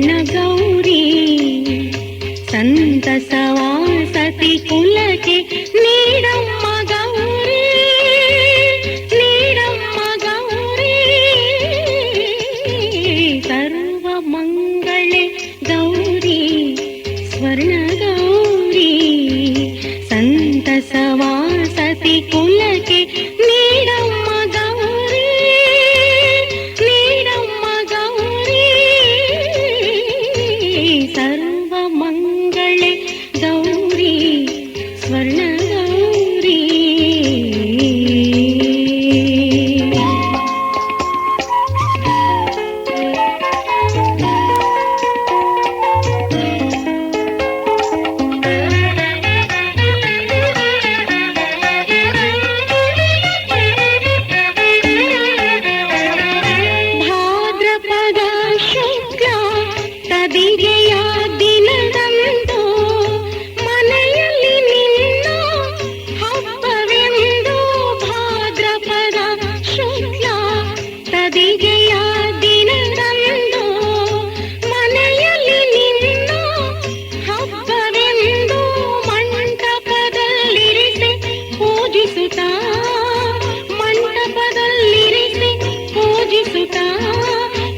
ಸ್ವರ್ಣ ಗೌರಿ ಸಂತಸವಾಸತಿ ಕುಲಕ್ಕೆ ನೀಡಮ್ಮ ಗೌರಿ, ನೀಡಮ್ಮ ಗೌರಿ. ಸರ್ವ ಮಂಗಳೆ ಗೌರಿ ಸ್ವರ್ಣ ಗೌರಿ ಸಂತಸವಾಸತಿ ಕುಲಕ್ಕೆ ನೀಡಮ್ಮ ಗೌರಿ, ನೀಡಮ್ಮ ಗೌರಿ. ಸರ್ವ ಮಂಗಳೆ ಗೌರಿ ಸ್ವರ್ಣ ಗೌರಿ. ಭಾದ್ರಪದ ಶುಕ್ಲ ತದಿಗೆಯ ದಿನದಂದು ಮನೆಯಲ್ಲಿ ನಿನ್ನ ಹಬ್ಬವೆಂದು. ಭಾದ್ರಪದ ಶುಕ್ಲ ತದಿಗೆಯ ದಿನದಂದು ಮನೆಯಲ್ಲಿ ನಿನ್ನ ಹಬ್ಬವೆಂದು ಮಂಟಪದಲ್ಲಿರಿಸಿ ಪೂಜಿಸುತ್ತಾ, ಮಂಟಪದಲ್ಲಿರಿಸಿ ಪೂಜಿಸುತ್ತಾ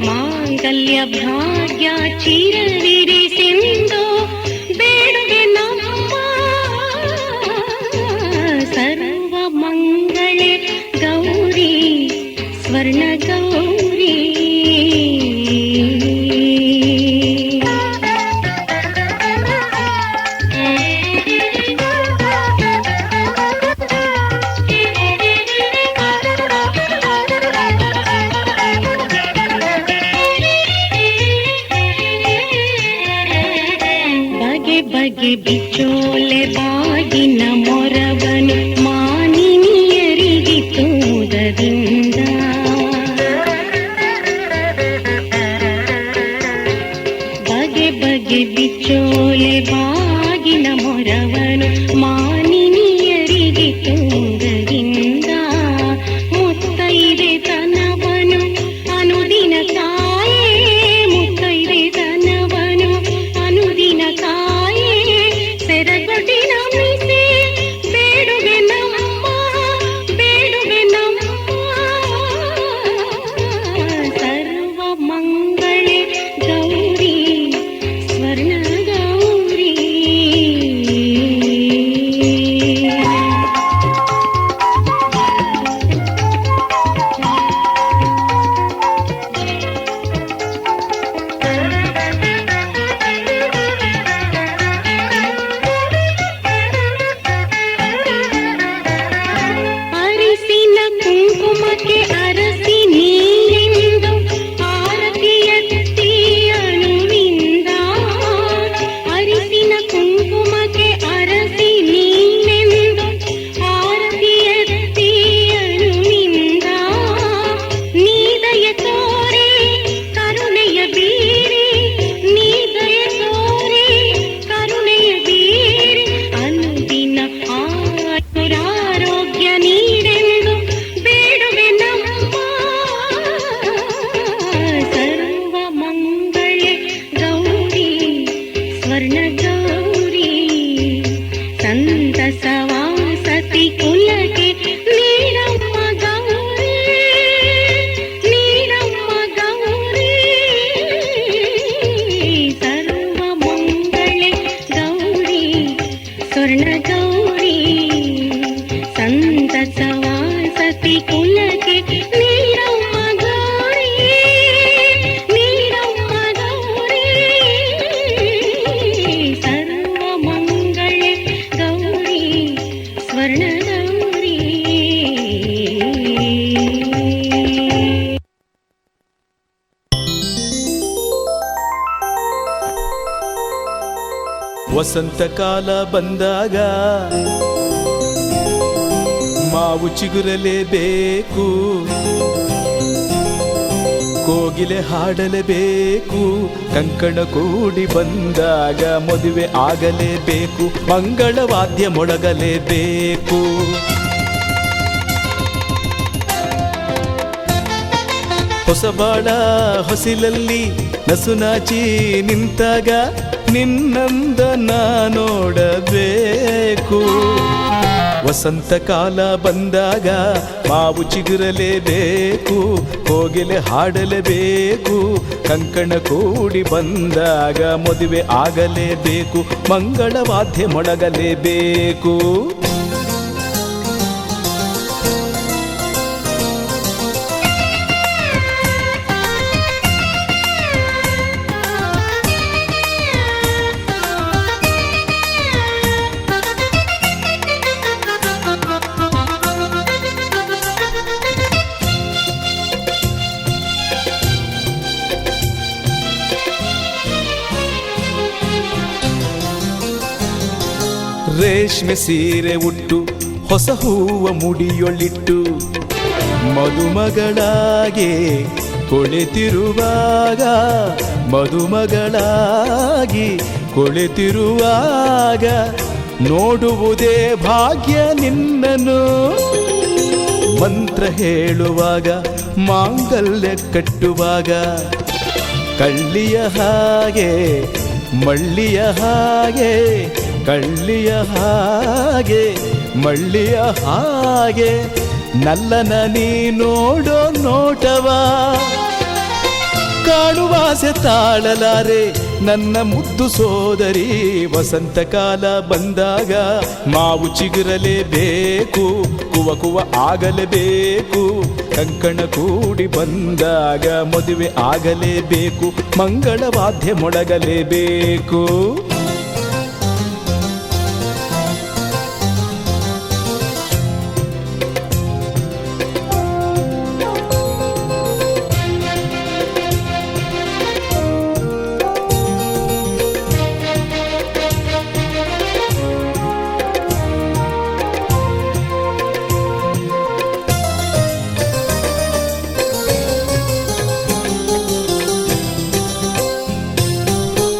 ಮಾಂಗಲ್ಯ ಭಾಗ್ಯ ಚಿರವಿರಿಸೆಂದು ಬೇಡುವೆ ನಮ್ಮ. ಸರ್ವ ಮಂಗಳೆ ಗೌರಿ ಸ್ವರ್ಣ ಗೌರಿ. ಬಗೆ ಬಗೆ ಬಿಚ್ಚೋಲೆ ಬಾಗಿನ ಮೊರವನು ಮಾನಿನಿಯರಿಗೆ ತೂದದಿಂದ. ಬಗೆ ಬಗೆ ಬಿಚ್ಚೋಲೆ ಬಾಗಿನ ಮೊರವನು ಮಾನಿನಿಯರಿಗೆ ತೂದರಿಂದ. ಮುತ್ತೈದೆ ತನವನು ಅನುದಿನ ಕಾಯೇ, ಮುತ್ತೈದೆ ತನವನು ಅನುದಿನ ಕಾಯೇ ಸೆರಗೊಡ್ಡಿನ ಮಿಸೆ ಬೇಡುವೆ ನಮ್ಮ, ಬೇಡುವೆ ನಮ್ಮ. ಸರ್ವ ಮಂಗಳೆ ಗೌರಿ ಸ್ವರ್ಣ ಗೌರಿ. ಅರಿಸಿನ ಕುಂಕುಮಕ್ಕೆ ಅರಸಿ ನೀರೆಂದು ಆರತಿ ಎತ್ತಿ ಅಣುವಿಂದ. ಅರಿಸಿನ ಕುಂಕುಮಕ್ಕೆ ಅರಸಿ ನೀರೆಂದು ಆರತಿ ಎತ್ತಿ ಅಣುವಿಂದ. ನೀದಯ ತೋರೆ ಕರುಣೆಯ ಬೀರಿ, ನೀದಯ ತೋರೆ ಕರುಣೆಯ ಬೀರಿ ಅನುದಿನ ಆಯುರಾರೋಗ್ಯ ನೀಡೆಂದು ಬೇಡುವೆ ನಮ್ಮ. ಸರ್ವ ಮಂಗಳೆ ಗೌರಿ ಸ್ವರ್ಣ ಗೌರಿ ಸಂತಸವಾಸತಿ ಕುಲಕ್ಕೆ ನೀಡಮ್ಮ ಗೌರಿ, ನೀಡಮ್ಮ ಗೌರಿ. ಸರ್ವ ಮಂಗಳೆ ಗೌರಿ ಸ್ವರ್ಣ ಗೌರಿ ಸಂತಸವಾಸತಿ ಕುಲಕ್ಕೆ ನೀಡಮ್ಮ ಗೌರಿ, ನೀಡಮ್ಮ ಗೌರಿ. ಸರ್ವ ಮಂಗಳೆ ಗೌರಿ ಸ್ವರ್ಣ ಗೌರಿ. ವಸಂತ ಕಾಲ ಬಂದಾಗ ಮಾವು ಚಿಗುರಲೇಬೇಕು, ಕೋಗಿಲೆ ಹಾಡಲೇಬೇಕು. ಕಂಕಣ ಕೂಡಿ ಬಂದಾಗ ಮದುವೆ ಆಗಲೇಬೇಕು, ಮಂಗಳವಾದ್ಯ ಮೊಳಗಲೇಬೇಕು. ಹೊಸಬಾಳ ಹೊಸಿಲಲ್ಲಿ ನಸುನಾಚಿ ನಿಂತಾಗ ನಿನ್ನಂದ ನಾ ನೋಡಬೇಕು. ವಸಂತ ಕಾಲ ಬಂದಾಗ ಮಾವು ಚಿಗುರಲೇಬೇಕು, ಕೋಗಿಲೆ ಹಾಡಲೇಬೇಕು, ಕಂಕಣ ಕೂಡಿ ಬಂದಾಗ ಮದುವೆ ಆಗಲೇಬೇಕು, ಮಂಗಳವಾದ್ಯ ಮೊಳಗಲೇಬೇಕು. ರೇಷ್ಮೆ ಸೀರೆ ಉಟ್ಟು ಹೊಸ ಹೂವ ಮುಡಿಯೊಳಿಟ್ಟು ಮದುಮಗಳಾಗೆ ಕುಳಿತಿರುವಾಗ, ಮದುಮಗಳಾಗಿ ಕುಳಿತಿರುವಾಗ ನೋಡುವುದೇ ಭಾಗ್ಯ ನಿನ್ನನು. ಮಂತ್ರ ಹೇಳುವಾಗ ಮಾಂಗಲ್ಯ ಕಟ್ಟುವಾಗ ಕಳ್ಳಿಯ ಹಾಗೆ ಮಳ್ಳಿಯ ಹಾಗೆ, ಕಳ್ಳಿಯ ಹಾಗೆ ಮಳ್ಳಿಯ ಹಾಗೆ ನಲ್ಲನ ನೀ ನೋಡೋ ನೋಟವ ಕಾಣುವಾಸೆ ತಾಳಲಾರೆ ನನ್ನ ಮುದ್ದು ಸೋದರಿ. ವಸಂತ ಕಾಲ ಬಂದಾಗ ಮಾವು ಚಿಗುರಲೇಬೇಕು, ಕುವ ಕುವ ಆಗಲೇಬೇಕು, ಕಂಕಣ ಕೂಡಿ ಬಂದಾಗ ಮದುವೆ ಆಗಲೇಬೇಕು, ಮಂಗಳವಾದ್ಯ ಮೊಳಗಲೇಬೇಕು.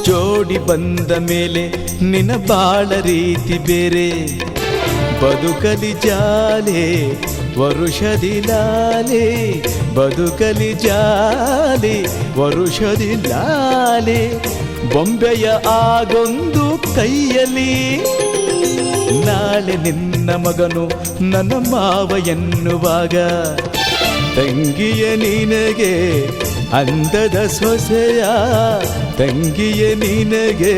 ಜೋಡಿ ಬಂದ ಮೇಲೆ ನಿನ್ನ ಬಾಳ ರೀತಿ ಬೇರೆ, ಬದುಕಲಿ ಜಾಲೆ ವರುಷದಿ ಲಾಲೆ, ಬದುಕಲಿ ಜಾಲೆ ವರುಷದಿ ಲಾಲೆ. ಬೊಂಬೆಯ ಆಗೊಂದು ಕೈಯಲ್ಲಿ ನಾಳೆ ನಿನ್ನ ಮಗನು ನನ್ನ ಮಾವ ಎನ್ನುವಾಗ, ತಂಗಿಯ ನಿನಗೆ ಅಂದದ ಸೊಸೆಯ, ತಂಗಿಯ ನಿನಗೆ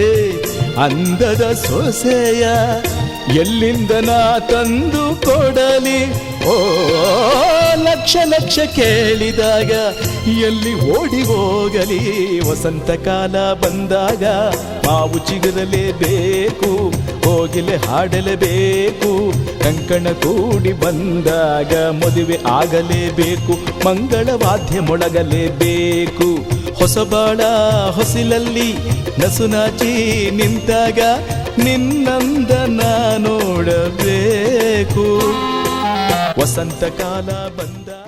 ಅಂದದ ಸೊಸೆಯ ಎಲ್ಲಿಂದ ನಾ ತಂದು ಕೊಡಲಿ. ಓ ಲಕ್ಷ ಲಕ್ಷ ಕೇಳಿದಾಗ ಎಲ್ಲಿ ಓಡಿ ಹೋಗಲಿ. ವಸಂತ ಕಾಲ ಬಂದಾಗ ಮಾವು ಚಿಗುರಲೇಬೇಕು, ಕೋಗಿಲೆ ಹಾಡಲೇಬೇಕು, ಕಂಕಣ ಕೂಡಿ ಬಂದಾಗ ಮದುವೆ ಆಗಲೇಬೇಕು, ಮಂಗಳವಾದ್ಯ ಮೊಳಗಲೇಬೇಕು. ಹೊಸಬಾಳ ಹೊಸಿಲಲ್ಲಿ ನಸುನಾಚಿ ನಿಂತಾಗ ನಿನ್ನಂದ ನಾ ನೋಡಬೇಕು. ವಸಂತ ಕಾಲ ಬಂದಾಗ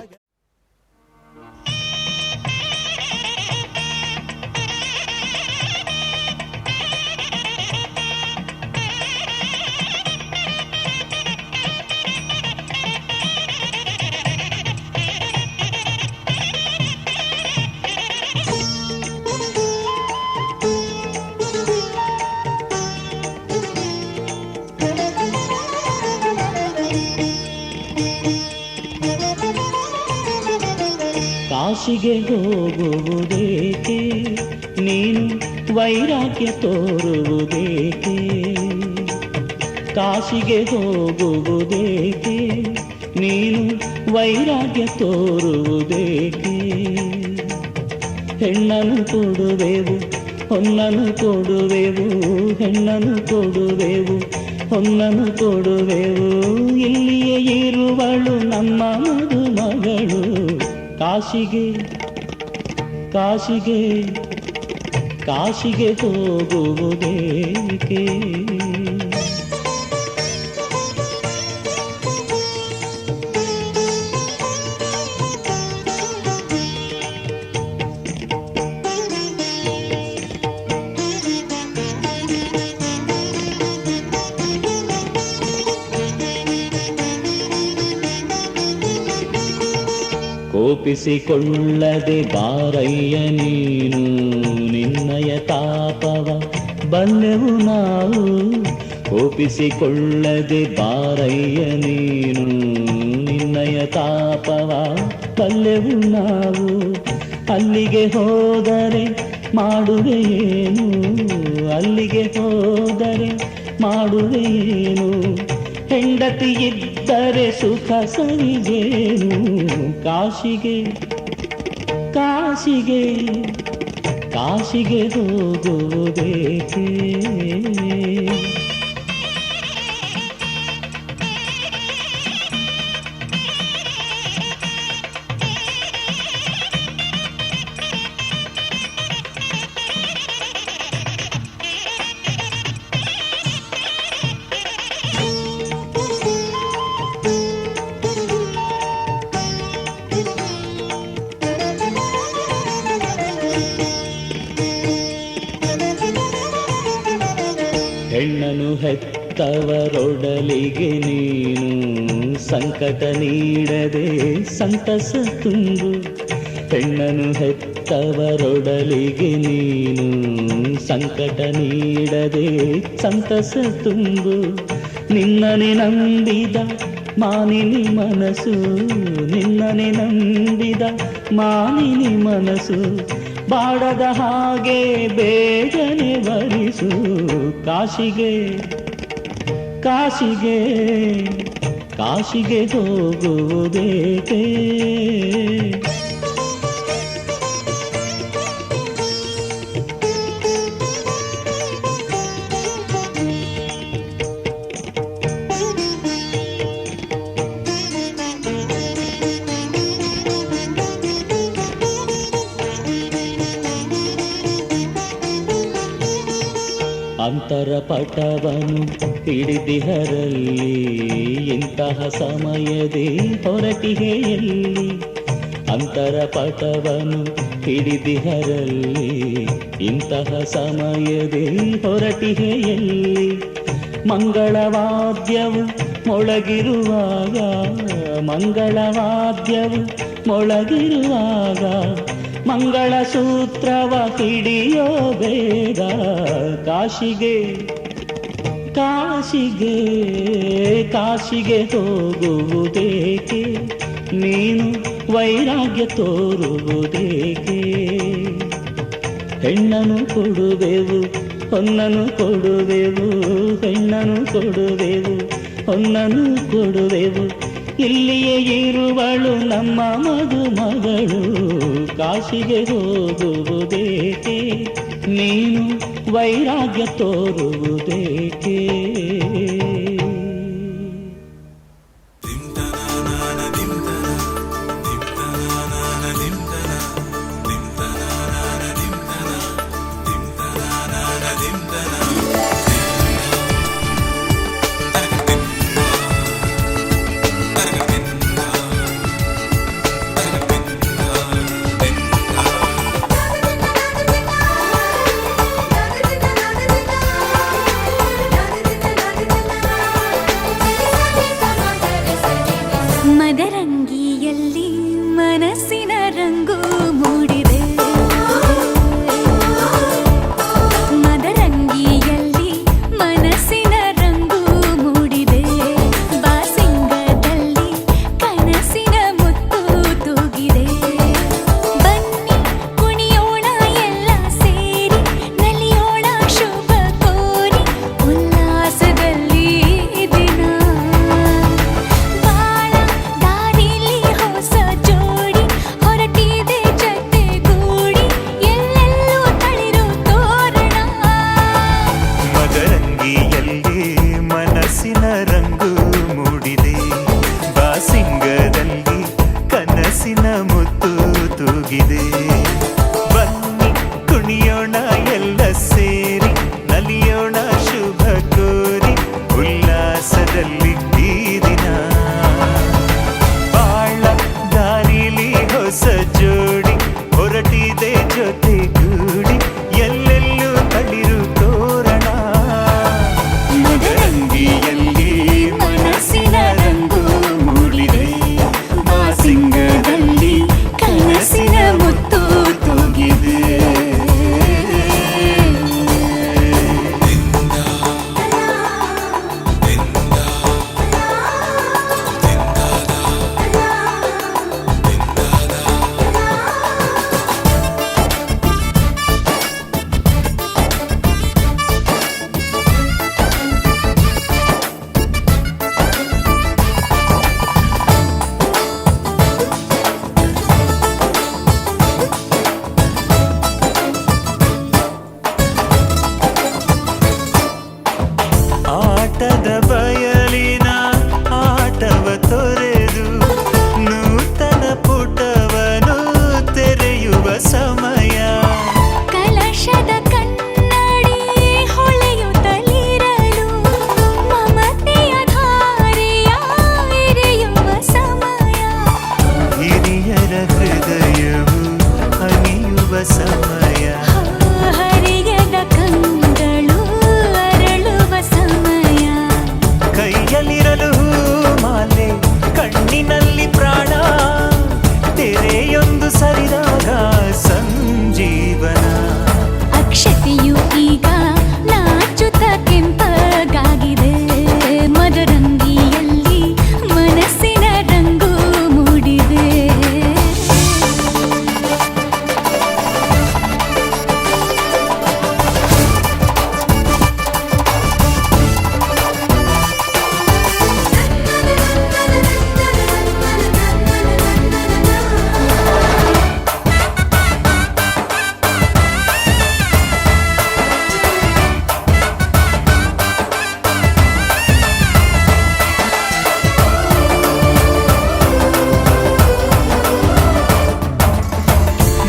ಕಾಶಿಗೆ ಹೋಗುವುದೇಕೆ ನೀನು ವೈರಾಗ್ಯ ತೋರುವುದೇಕೆ, ಕಾಶಿಗೆ ಹೋಗುವುದೇಕೆ ನೀನು ವೈರಾಗ್ಯ ತೋರುವುದೇಕೆ. ಹೆಣ್ಣನ್ನು ಕೊಡುವೆವು ಹೊನ್ನನ್ನು ಕೊಡುವೆವು, ಹೆಣ್ಣನ್ನು ಕೊಡುವೆವು ಹೊನ್ನನ್ನು ಕೊಡುವೆವು, ಇಲ್ಲಿಯೇ ಇರುವಳು ನಮ್ಮ ಮದುಮಗಳು. ಕಾಶಿಗೆ ಕಾಶಿಗೆ ಕಾಶಿಗೆ ಹೋಗುವುದೇಕೆ. ಕೋಪಿಸಿಕೊಳ್ಳದೆ ಬಾರಯ್ಯ ನೀನು ನಿನ್ನಯ ತಾಪವ ಬಲ್ಲೆವು ನಾವು. ಕೋಪಿಸಿಕೊಳ್ಳದೆ ಬಾರಯ್ಯ ನೀನು ನಿನ್ನಯ ತಾಪವ ಬಲ್ಲೆವು ನಾವು. ಅಲ್ಲಿಗೆ ಹೋದರೆ ಮಾಡುವೆಯೇನು, ಅಲ್ಲಿಗೆ ಹೋದರೆ ಮಾಡುವೆಯೇನು, ಹೆಂಡತಿ ಇದ್ದರೆ ಸುಖ ಸವಿಗೇನು. ಕಾಶಿಗೆ ಕಾಶಿಗೆ ಕಾಶಿಗೆ ಹೋಗುವುದೇಕೆ. ಹೆಣ್ಣನು ಹೆತ್ತವರೊಡಲಿಗೆ ನೀನು ಸಂಕಟ ನೀಡದೆ ಸಂತಸ ತುಂಬು. ಹೆಣ್ಣನು ಹೆತ್ತವರೊಡಲಿಗೆ ನೀನು ಸಂಕಟ ನೀಡದೆ ಸಂತಸ ತುಂಬು. ನಿನ್ನನೆ ನಂಬಿದ ಮಾನಿನಿ ಮನಸ್ಸು, ನಿನ್ನನೆ ನಂಬಿದ ಮಾನಿನಿ ಮನಸ್ಸು, ಬಾಡದ ಹಾಗೆ ಬೇಗನೆ ಬರಿಸು. ಕಾಶಿಗೆ ಕಾಶಿಗೆ ಕಾಶಿಗೆ ಹೋಗುವುದೇಕೆ. ಅಂತರ ಪಟವನು ಹಿಡಿದಿಹರಲ್ಲಿ ಇಂತಹ ಸಮಯದೇ ಹೊರಟಿಗೆ ಎಲ್ಲಿ. ಅಂತರ ಪಟವನು ಹಿಡಿದಿಹರಲ್ಲಿ ಇಂತಹ ಸಮಯದೇ ಹೊರಟಿಗೆ ಎಲ್ಲಿ. ಮಂಗಳವಾದ್ಯವು ಮೊಳಗಿರುವಾಗ, ಮಂಗಳವಾದ್ಯವು ಮೊಳಗಿರುವಾಗ, ಮಂಗಳ ಸೂತ್ರವ ಹಿಡಿಯೋ ಬೇಗ. ಕಾಶಿಗೆ ಕಾಶಿಗೆ ಕಾಶಿಗೆ ಹೋಗುವುದೇಕೆ, ನೀನು ವೈರಾಗ್ಯ ತೋರುವುದೇಕೆ. ಹೆಣ್ಣನು ಕೊಡುವೆವು ಹೊನ್ನನು ಕೊಡುವೆವು, ಹೆಣ್ಣನು ಕೊಡುವೆವು ಹೊನ್ನನು ಕೊಡುವೆವು, ಇಲ್ಲಿಯೇ ಇರುವಳು ನಮ್ಮ ಮದುಮಗಳು. ಕಾಶಿಗೆ ಹೋಗುವುದೇಕೆ, ನೀನು ವೈರಾಗ್ಯ ತೋರುವುದೇಕೆ. Da da da da da da da da da da da da da ಹರಿಯದ ಕಂಗಳು ಅರಳುವ ಸಮಯ. ಕೈಯಲ್ಲಿರಲು ಮಾಲೆ ಕಣ್ಣಿನಲ್ಲಿ ಪ್ರಾಣ ತೆರೆಯೊಂದು ಸರಿದಾಗ ಸಂಜೀವನ. ಅಕ್ಷತೆಯು ಈಗ ನಾಚುತ್ತ ಕೆಂಪಗಾಗಿದೆ. ಮದರಂಗಿಯಲ್ಲಿ ಮನಸ್ಸಿನ ರಂಗು ಮೂಡಿದೆ.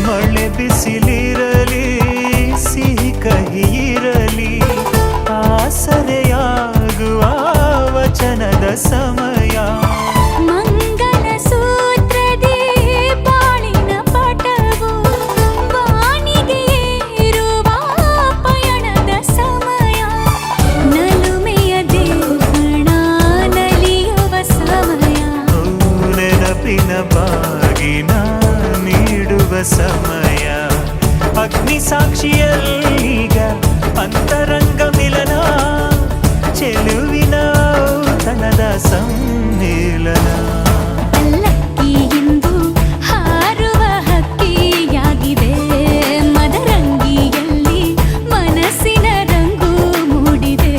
ಮಳೆ ಬಿಸಿಲಿರಲಿ ಸಿಹಿ ಕಹಿ ಇರಲಿ ಆಸರೆಯಾಗುವ ವಚನದ ಸಮಯ. ಮಂಗಲ ಸೂತ್ರದೇ ಬಾಳಿನ ಪಟವು ವಾಣಿಗೆ ಏರುವ ಪಯಣದ ಸಮಯ. ನಲುಮೆಯ ದೇವಣ ನಲಿಯುವ ಸಮಯ. ನೆನಪಿನ ಬಾಗಿನ ನೀಡುವ ಸಮಯ. ಅಗ್ನಿ ಸಾಕ್ಷಿಯಲ್ಲೀಗ ಅಂತರಂಗ ಮಿಲನ ಚೆಲುವಿನ ಔತಣದ ಸಮ್ಮಿಲನ. ಪಲ್ಲಕ್ಕಿ ಎಂದು ಹಾರುವ ಹಕ್ಕಿಯಾಗಿದೆ. ಮದರಂಗಿಯಲ್ಲಿ ಮನಸ್ಸಿನ ರಂಗು ಮೂಡಿದೆ.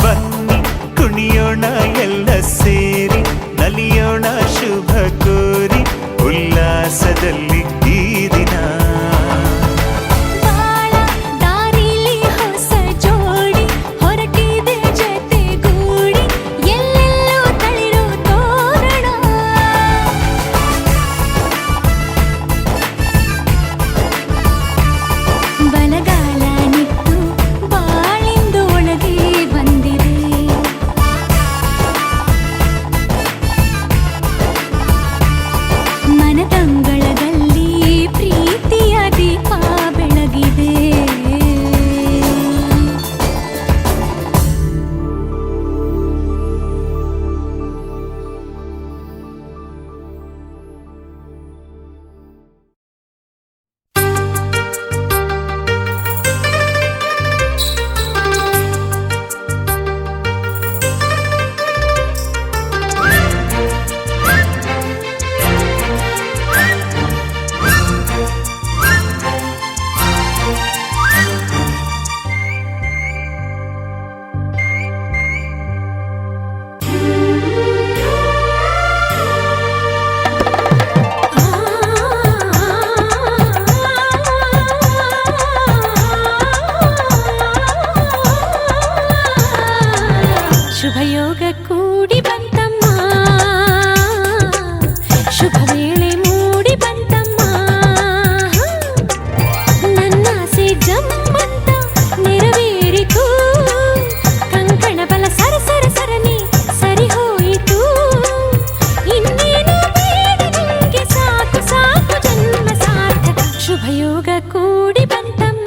ಬನ್ನಿ ಕುಣಿಯೋಣ ಎಲ್ಲ ಸೇರಿ ನಲಿಯೋಣ ಶುಭ ಕೋರಿ ಉಲ್ಲಾಸದಲ್ಲಿ ಈ ದಿನ. ಬಾಳ ದಾರಿಲಿ ಹೊಸ ಜೋಡಿ ಹೊರಟಿದೆ ಜತೆಗೂಡಿ. ಎಲ್ಲೆಲ್ಲೂ ತಳಿರು ತೋರಣ. ಬಲಗಾಲ ನಿಟ್ಟು ಬಾಳಿಂದು ಒಳಗೆ ಬಂದಿದೆ. ಮನದಂಗಳದಲ್ಲಿ ಪ್ರೀತಿಯ ದೀಪ ಬೆಳಗಿದೆ. ಶುಭಯೋಗ ಕೂಡಿ ಬಂತಮ್ಮ. ಶುಭ ವೇಳೆ ಮೂಡಿ ಬಂತಮ್ಮ. ನನ್ನಾಸೆ ಜಮ್ಮಂತ ನೆರವೇರಿತು. ಕಂಕಣ ಬಲ ಸರಸರ ಸರಣಿ ಸರಿ ಹೋಯಿತು. ಇನ್ನೇನು ಬೇಡ ನಂಗೆ ಸಾಕು ಸಾಕು ಜನ್ಮ ಸಾರ್ಥಕ. ಶುಭಯೋಗ ಕೂಡಿ ಬಂತಮ್ಮ.